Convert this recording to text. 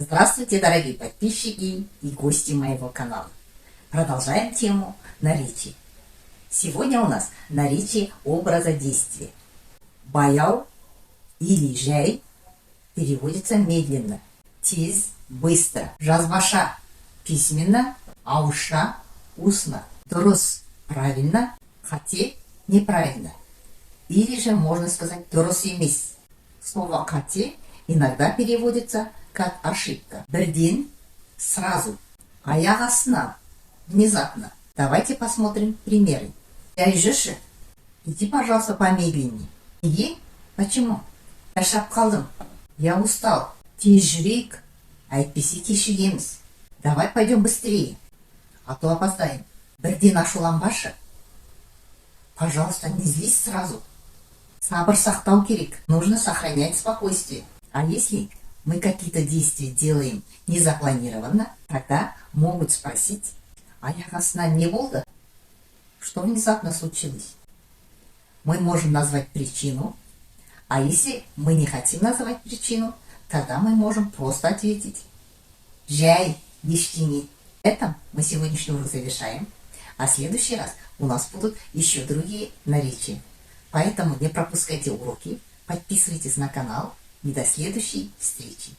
Здравствуйте, дорогие подписчики и гости моего канала. Продолжаем тему наречий. Сегодня у нас наречие образа действия. Баяу или жай переводится медленно. Тез – быстро. Жазбаша – письменно. Ауша – устно. Дурус – правильно. Хате – неправильно. Или же можно сказать дурус емес. Слово хате иногда переводится как ошибка. Бірден – сразу. Аяқ астынан – внезапно. Давайте посмотрим примеры. Жеші, иди, пожалуйста, помедленнее. Неге? Почему? Шаршап қалдым. Я устал. Тез жүрейік, әйтпесе кешігеміз. Давай пойдем быстрее, а то опоздаем. Бірден ашуланбашы. Пожалуйста, не злись сразу. Сабыр сақтау керек. Нужно сохранять спокойствие. А если мы какие-то действия делаем незапланированно, тогда могут спросить: аяқ астынан не болды? Что внезапно случилось? Мы можем назвать причину, а если мы не хотим назвать причину, тогда мы можем просто ответить: жай, ештеңе. Этом мы сегодняшний урок завершаем, а в следующий раз у нас будут еще другие наречия. Поэтому не пропускайте уроки, подписывайтесь на канал и до следующей встречи.